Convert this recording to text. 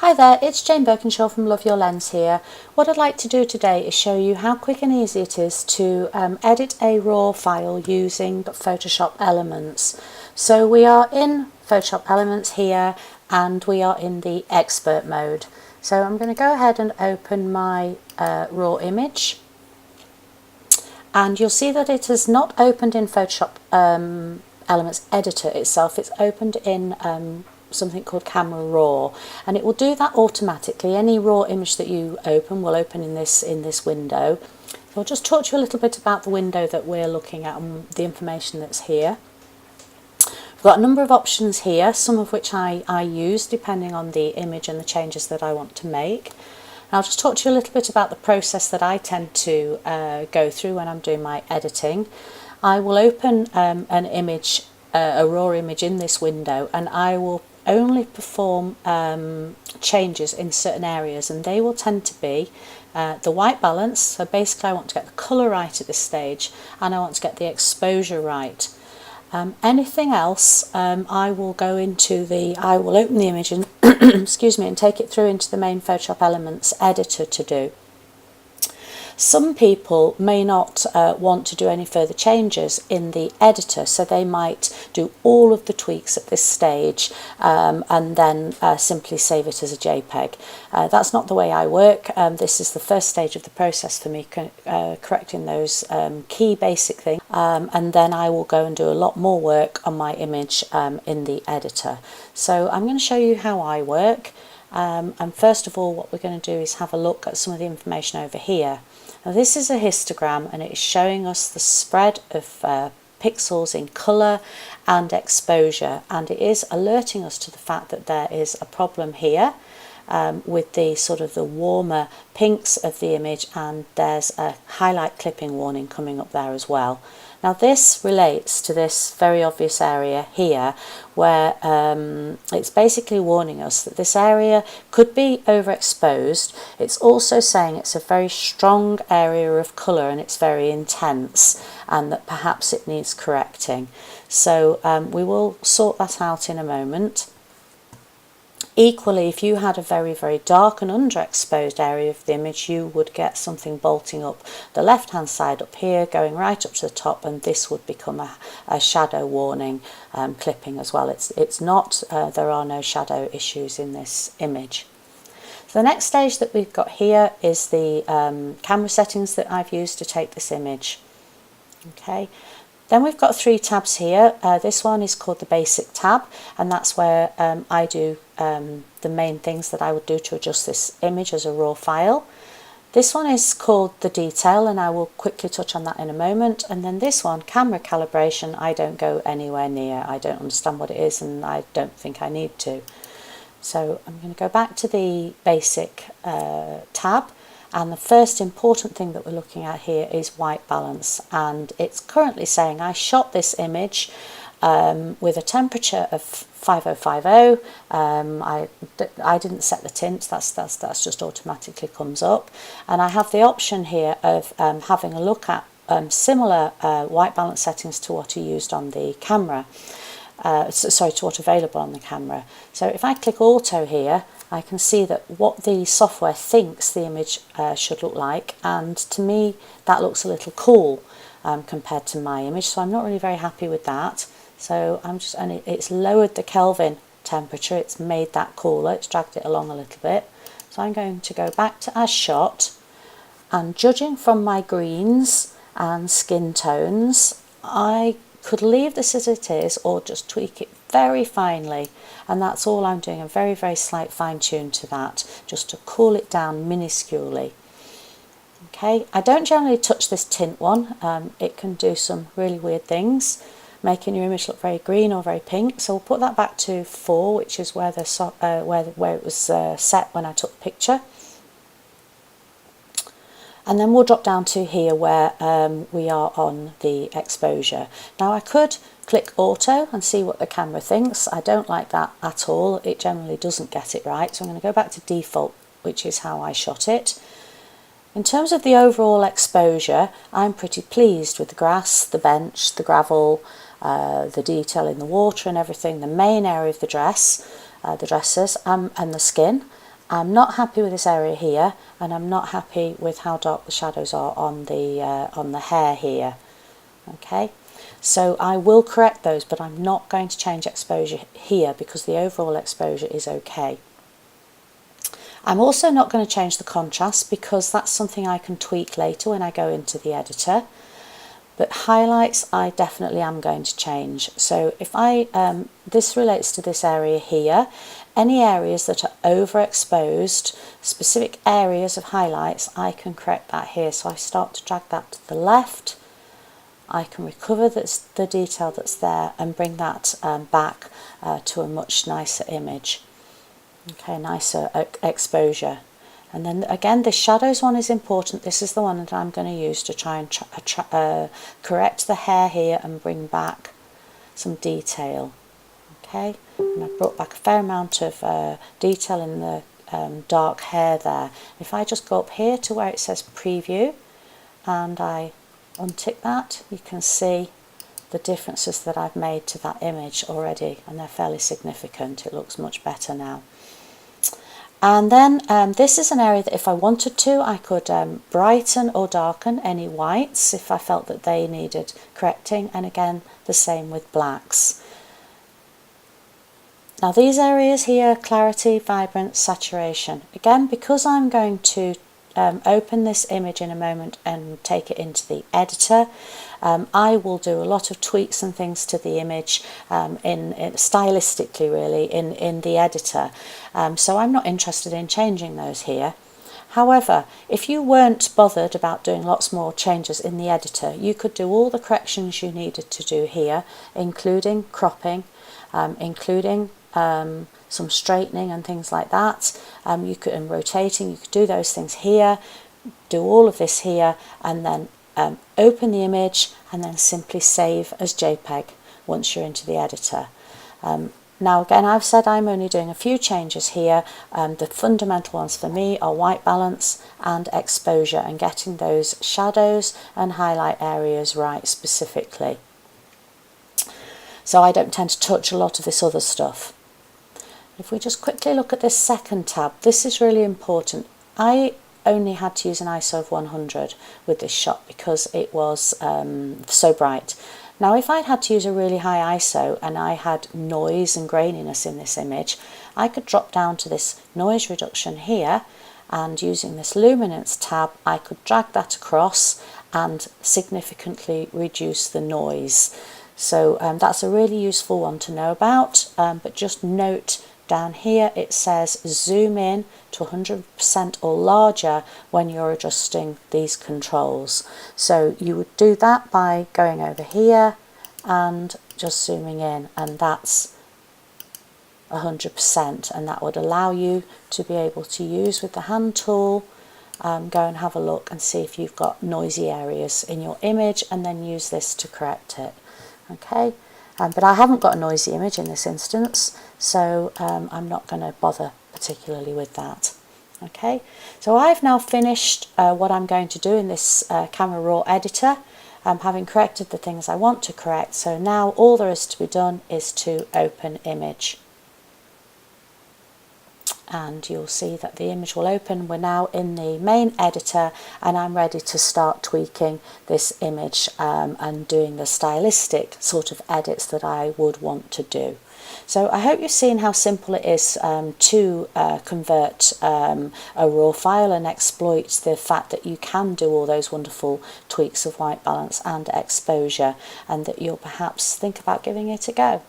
Hi there, it's Jane Birkinshaw from Love Your Lens here. What I'd like to do today is show you how quick and easy it is to edit a RAW file using Photoshop Elements. So we are in Photoshop Elements here and we are in the expert mode. So I'm going to go ahead and open my RAW image, and you'll see that it has not opened in Photoshop Elements Editor itself. It's opened in something called Camera Raw, and it will do that automatically. Any raw image that you open will open in this window. So I'll just talk to you a little bit about the window that we're looking at and the information that's here. I've got a number of options here, some of which I use depending on the image and the changes that I want to make. And I'll just talk to you a little bit about the process that I tend to go through when I'm doing my editing. I will open an image, a raw image in this window, and I will only perform changes in certain areas, and they will tend to be the white balance. So basically I want to get the colour right at this stage, and I want to get the exposure right. Anything else I will open the image and excuse me, and take it through into the main Photoshop Elements editor to do. Some people may not want to do any further changes in the editor, so they might do all of the tweaks at this stage and then simply save it as a JPEG. That's not the way I work. This is the first stage of the process for me, correcting those key basic things, and then I will go and do a lot more work on my image in the editor. So I'm going to show you how I work. And first of all, what we're going to do is have a look at some of the information over here. Now this is a histogram, and it is showing us the spread of pixels in colour and exposure, and it is alerting us to the fact that there is a problem here with the sort of the warmer pinks of the image, and there's a highlight clipping warning coming up there as well. Now this relates to this very obvious area here where it's basically warning us that this area could be overexposed. It's also saying it's a very strong area of colour and it's very intense, and that perhaps it needs correcting. So we will sort that out in a moment. Equally, if you had a very, very dark and underexposed area of the image, you would get something bolting up the left-hand side up here, going right up to the top, and this would become a shadow warning clipping as well. It's not, there are no shadow issues in this image. So the next stage that we've got here is the camera settings that I've used to take this image. Okay. Then we've got three tabs here. This one is called the basic tab, and that's where I do the main things that I would do to adjust this image as a raw file. This one is called the detail, and I will quickly touch on that in a moment. And then this one, camera calibration, I don't go anywhere near. I don't understand what it is, and I don't think I need to. So I'm going to go back to the basic tab. And the first important thing that we're looking at here is white balance, and it's currently saying I shot this image with a temperature of 5050. I didn't set the tint, that's just automatically comes up, and I have the option here of having a look at similar white balance settings to what are used on the camera. To what's available on the camera. So if I click auto here, I can see that what the software thinks the image should look like, and to me that looks a little cool compared to my image, so I'm not really very happy with that. So it's lowered the Kelvin temperature, it's made that cooler, it's dragged it along a little bit. So I'm going to go back to as shot, and judging from my greens and skin tones, I could leave this as it is or just tweak it very finely, and that's all I'm doing, a very, very slight fine tune to that, just to cool it down minusculely. Okay, I don't generally touch this tint one, it can do some really weird things, making your image look very green or very pink, so we'll put that back to 4, which is where where it was set when I took the picture. And then we'll drop down to here where we are on the exposure. Now I could click auto and see what the camera thinks. I don't like that at all. It generally doesn't get it right. So I'm going to go back to default, which is how I shot it. In terms of the overall exposure, I'm pretty pleased with the grass, the bench, the gravel, the detail in the water and everything, the main area of the dress, the dresses and the skin. I'm not happy with this area here, and I'm not happy with how dark the shadows are on the hair here. Okay, so I will correct those, but I'm not going to change exposure here because the overall exposure is okay. I'm also not going to change the contrast because that's something I can tweak later when I go into the editor. But highlights I definitely am going to change. So if this relates to this area here, any areas that are overexposed, specific areas of highlights, I can correct that here. So I start to drag that to the left. I can recover the detail that's there and bring that back to a much nicer image. Okay, nicer exposure. And then again, the shadows one is important. This is the one that I'm going to use to try and correct the hair here and bring back some detail. Okay, and I've brought back a fair amount of detail in the dark hair there. If I just go up here to where it says preview and I untick that, you can see the differences that I've made to that image already, and they're fairly significant. It looks much better now. And then this is an area that if I wanted to, I could brighten or darken any whites if I felt that they needed correcting, and again the same with blacks. Now these areas here, clarity, vibrance, saturation, again because I'm going to open this image in a moment and take it into the editor, I will do a lot of tweaks and things to the image stylistically really in the editor, so I'm not interested in changing those here. However, if you weren't bothered about doing lots more changes in the editor, you could do all the corrections you needed to do here, including cropping, including some straightening and things like that. You could, and rotating, you could do those things here, do all of this here, and then open the image and then simply save as JPEG once you're into the editor. Now again, I've said I'm only doing a few changes here. The fundamental ones for me are white balance and exposure and getting those shadows and highlight areas right specifically. So I don't tend to touch a lot of this other stuff. If we just quickly look at this second tab, this is really important. I only had to use an ISO of 100 with this shot because it was so bright. Now if I'd had to use a really high ISO and I had noise and graininess in this image, I could drop down to this noise reduction here, and using this luminance tab I could drag that across and significantly reduce the noise. So that's a really useful one to know about, but just note down here it says zoom in to 100% or larger when you're adjusting these controls. So you would do that by going over here and just zooming in, and that's 100%, and that would allow you to be able to use with the hand tool, go and have a look and see if you've got noisy areas in your image and then use this to correct it. Okay, but I haven't got a noisy image in this instance, so I'm not going to bother particularly with that. Okay, so I've now finished what I'm going to do in this Camera Raw editor, having corrected the things I want to correct. So now all there is to be done is to open image. And you'll see that the image will open. We're now in the main editor and I'm ready to start tweaking this image and doing the stylistic sort of edits that I would want to do. So I hope you've seen how simple it is to convert a RAW file and exploit the fact that you can do all those wonderful tweaks of white balance and exposure, and that you'll perhaps think about giving it a go.